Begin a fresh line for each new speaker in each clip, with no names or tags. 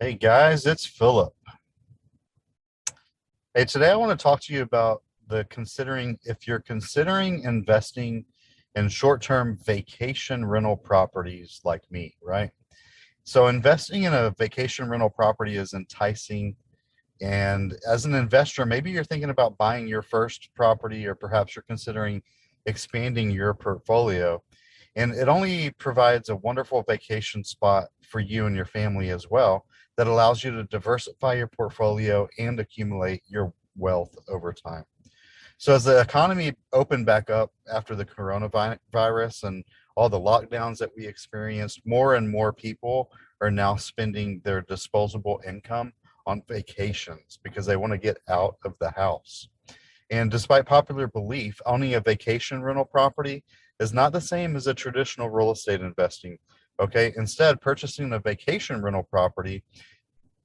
Hey guys, it's Philip. Hey, today I want to talk to you about if you're considering investing in short-term vacation rental properties like me, right? So investing in a vacation rental property is enticing. And as an investor, maybe you're thinking about buying your first property, or perhaps you're considering expanding your portfolio. And it only provides a wonderful vacation spot for you and your family as well that allows you to diversify your portfolio and accumulate your wealth over time. So as the economy opened back up after the coronavirus and all the lockdowns that we experienced, more and more people are now spending their disposable income on vacations because they want to get out of the house. And despite popular belief, owning a vacation rental property is not the same as a traditional real estate investing. Okay. Instead, purchasing a vacation rental property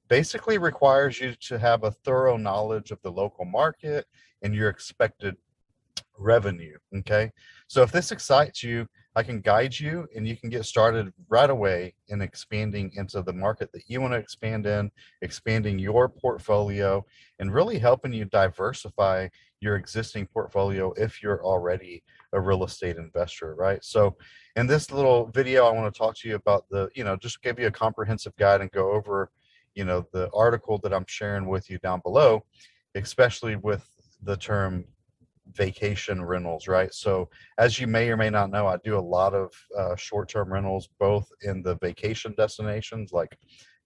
basically requires you to have a thorough knowledge of the local market and your expected revenue. Okay. So if this excites you, I can guide you and you can get started right away in expanding into the market that you want to expand in, expanding your portfolio, and really helping you diversify your existing portfolio if you're already a real estate investor, right? So in this little video, I want to talk to you about just give you a comprehensive guide and go over, the article that I'm sharing with you down below, especially with the term vacation rentals, right? So as you may or may not know, I do a lot of short-term rentals, both in the vacation destinations like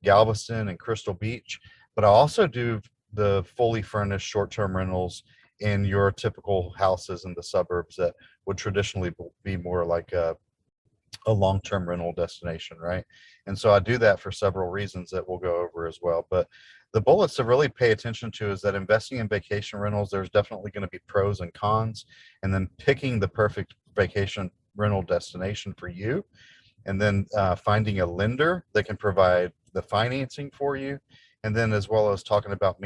Galveston and Crystal Beach, but I also do the fully furnished short-term rentals in your typical houses in the suburbs that would traditionally be more like a long-term rental destination, right? And so I do that for several reasons that we'll go over as well. But the bullets to really pay attention to is that investing in vacation rentals, there's definitely going to be pros and cons, and then picking the perfect vacation rental destination for you, and then finding a lender that can provide the financing for you, and then as well as talking about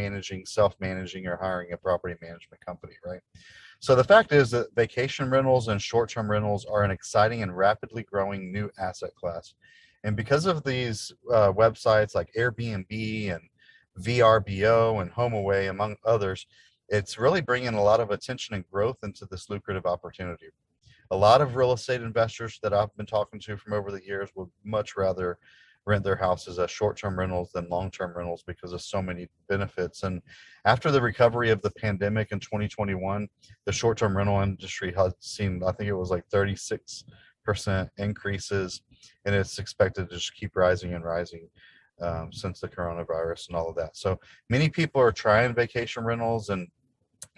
self-managing, or hiring a property management company, right? So the fact is that vacation rentals and short-term rentals are an exciting and rapidly growing new asset class. And because of these websites like Airbnb and VRBO and HomeAway, among others, it's really bringing a lot of attention and growth into this lucrative opportunity. A lot of real estate investors that I've been talking to from over the years would much rather rent their houses as short-term rentals than long-term rentals because of so many benefits. And after the recovery of the pandemic in 2021, the short-term rental industry has seen, I think it was like 36% increases, and it's expected to just keep rising and rising since the coronavirus and all of that. So many people are trying vacation rentals, and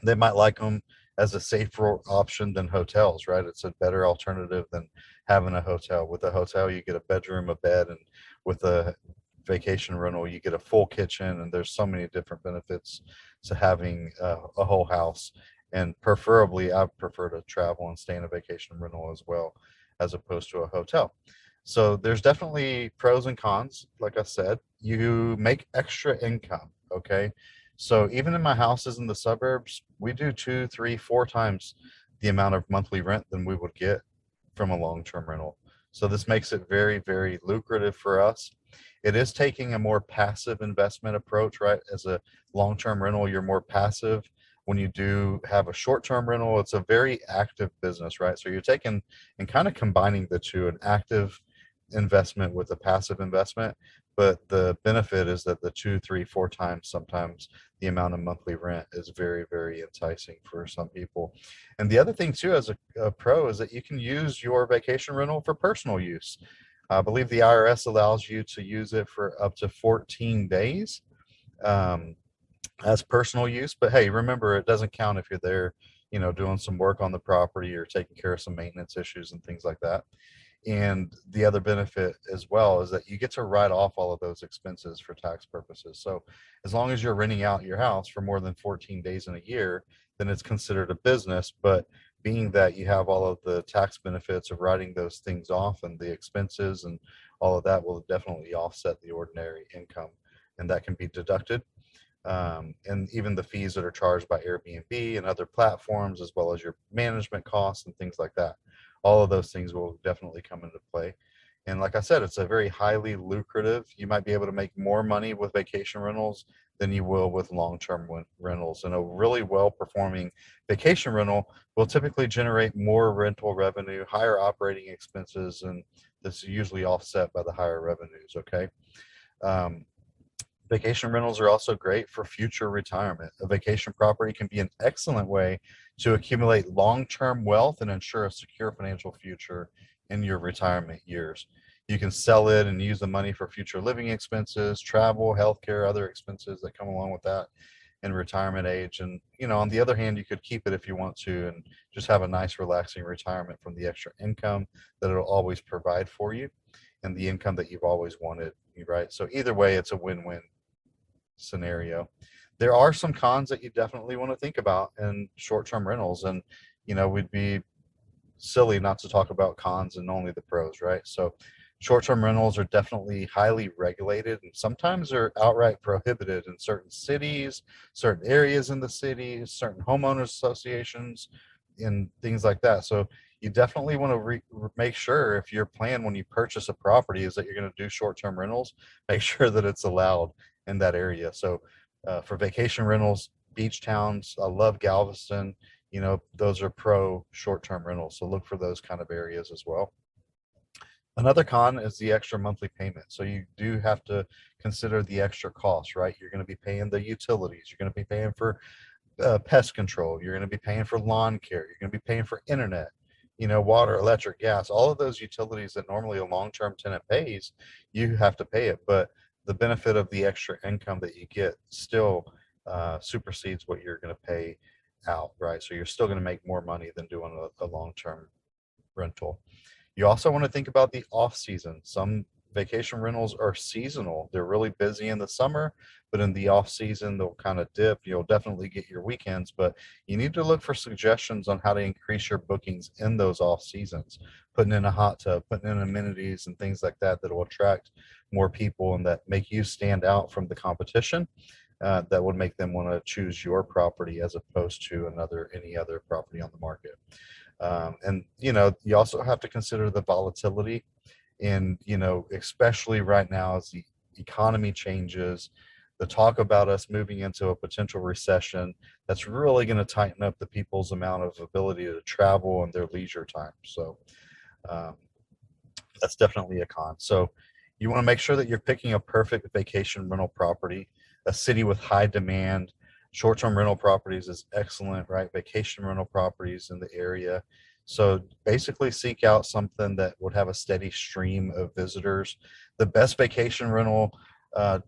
they might like them as a safer option than hotels, right? It's a better alternative than having a hotel. With a hotel, you get a bedroom, a bed, and with a vacation rental, you get a full kitchen, and there's so many different benefits to having a whole house. And preferably, I prefer to travel and stay in a vacation rental as well, as opposed to a hotel. So there's definitely pros and cons. Like I said, you make extra income, okay? So even in my houses in the suburbs, we do two, three, four times the amount of monthly rent than we would get from a long-term rental. So this makes it very, very lucrative for us. It is taking a more passive investment approach, right? As a long-term rental, you're more passive. When you do have a short-term rental, it's a very active business, right? So you're taking and kind of combining the two, an active investment with a passive investment. But the benefit is that the two, three, four times sometimes the amount of monthly rent is very, very enticing for some people. And the other thing too, as a pro, is that you can use your vacation rental for personal use. I believe the IRS allows you to use it for up to 14 days um, as personal use. But hey, remember, it doesn't count if you're there, doing some work on the property or taking care of some maintenance issues and things like that. And the other benefit as well is that you get to write off all of those expenses for tax purposes. So as long as you're renting out your house for more than 14 days in a year, then it's considered a business. But being that you have all of the tax benefits of writing those things off, and the expenses and all of that will definitely offset the ordinary income, and that can be deducted. And even the fees that are charged by Airbnb and other platforms, as well as your management costs and things like that. All of those things will definitely come into play. And like I said, it's a very highly lucrative. You might be able to make more money with vacation rentals than you will with long-term rentals. And a really well-performing vacation rental will typically generate more rental revenue, higher operating expenses, and this is usually offset by the higher revenues. Okay. Um, Vacation rentals are also great for future retirement. A vacation property can be an excellent way to accumulate long term wealth and ensure a secure financial future in your retirement years. You can sell it and use the money for future living expenses, travel, healthcare, other expenses that come along with that in retirement age. And, on the other hand, you could keep it if you want to and just have a nice, relaxing retirement from the extra income that it'll always provide for you and the income that you've always wanted, right? So, either way, it's a win win scenario. There are some cons that you definitely want to think about in short-term rentals, and we'd be silly not to talk about cons and only the pros, right? So short-term rentals are definitely highly regulated and sometimes they're outright prohibited in certain cities, certain areas in the city, certain homeowners associations, and things like that. So you definitely want to make sure if your plan when you purchase a property is that you're going to do short-term rentals, make sure that it's allowed in that area. So for vacation rentals, beach towns, I love Galveston. Those are pro short-term rentals. So look for those kind of areas as well. Another con is the extra monthly payment. So you do have to consider the extra costs, right? You're going to be paying the utilities. You're going to be paying for pest control. You're going to be paying for lawn care. You're going to be paying for internet, water, electric, gas, all of those utilities that normally a long-term tenant pays, you have to pay it. But the benefit of the extra income that you get still supersedes what you're going to pay out, right? So you're still going to make more money than doing a long-term rental. You also want to think about the off season. Some vacation rentals are seasonal. They're really busy in the summer, but in the off season, they'll kind of dip. You'll definitely get your weekends, but you need to look for suggestions on how to increase your bookings in those off seasons. Putting in a hot tub, putting in amenities and things like that that will attract more people and that make you stand out from the competition. That would make them want to choose your property as opposed to any other property on the market. And you also have to consider the volatility and especially right now as the economy changes, the talk about us moving into a potential recession, that's really going to tighten up the people's amount of ability to travel and their leisure time. So um, that's definitely a con. So you want to make sure that you're picking a perfect vacation rental property, a city with high demand. Short-term rental properties is excellent, right? Vacation rental properties in the area. So basically seek out something that would have a steady stream of visitors. The best vacation rental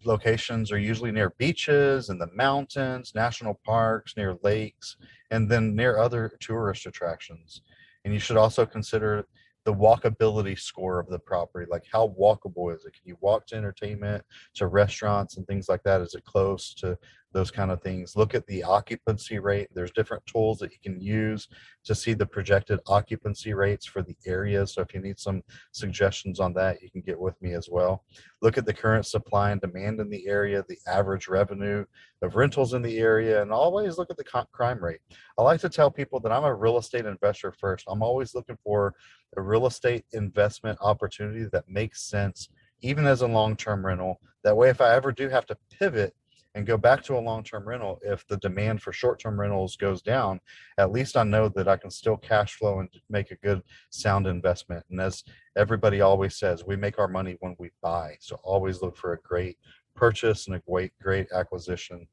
locations are usually near beaches and the mountains, national parks, near lakes, and then near other tourist attractions. And you should also consider the walkability score of the property. Like how walkable is it? Can you walk to entertainment, to restaurants and things like that? Is it close to those kind of things? Look at the occupancy rate. There's different tools that you can use to see the projected occupancy rates for the area. So if you need some suggestions on that, you can get with me as well. Look at the current supply and demand in the area, the average revenue of rentals in the area, and always look at the crime rate. I like to tell people that I'm a real estate investor first. I'm always looking for a real estate investment opportunity that makes sense, even as a long-term rental. That way, if I ever do have to pivot and go back to a long-term rental, if the demand for short-term rentals goes down, at least I know that I can still cash flow and make a good, sound investment. And as everybody always says, we make our money when we buy. So always look for a great purchase and a great acquisition.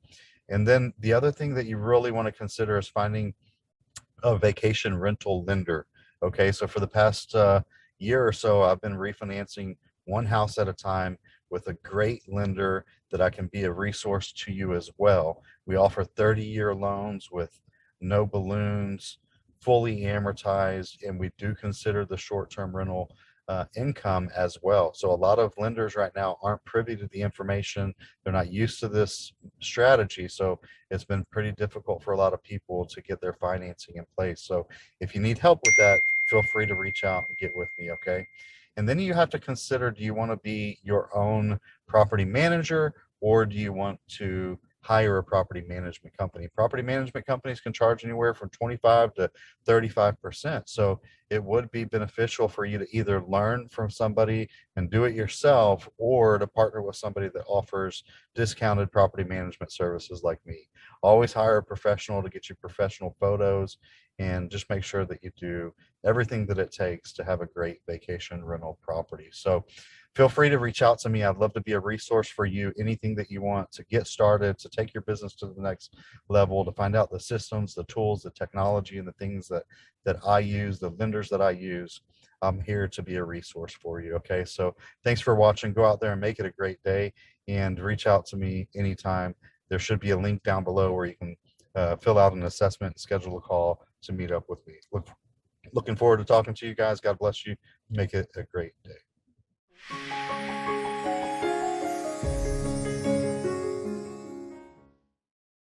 And then the other thing that you really want to consider is finding a vacation rental lender. Okay, so for the past year or so, I've been refinancing one house at a time with a great lender that I can be a resource to you as well. We offer 30-year loans with no balloons, fully amortized, and we do consider the short-term rental income as well. So a lot of lenders right now aren't privy to the information. They're not used to this strategy. So it's been pretty difficult for a lot of people to get their financing in place. So if you need help with that, feel free to reach out and get with me, okay? And then you have to consider, do you want to be your own property manager or do you want to hire a property management company. Property management companies can charge anywhere from 25 to 35%. So it would be beneficial for you to either learn from somebody and do it yourself, or to partner with somebody that offers discounted property management services like me. Always hire a professional to get you professional photos, and just make sure that you do everything that it takes to have a great vacation rental property. So feel free to reach out to me. I'd love to be a resource for you. Anything that you want to get started, to take your business to the next level, to find out the systems, the tools, the technology, and the things that I use, the vendors that I use. I'm here to be a resource for you. Okay. So thanks for watching. Go out there and make it a great day, and reach out to me anytime. There should be a link down below where you can fill out an assessment and schedule a call to meet up with me. Looking forward to talking to you guys. God bless you. Make it a great day.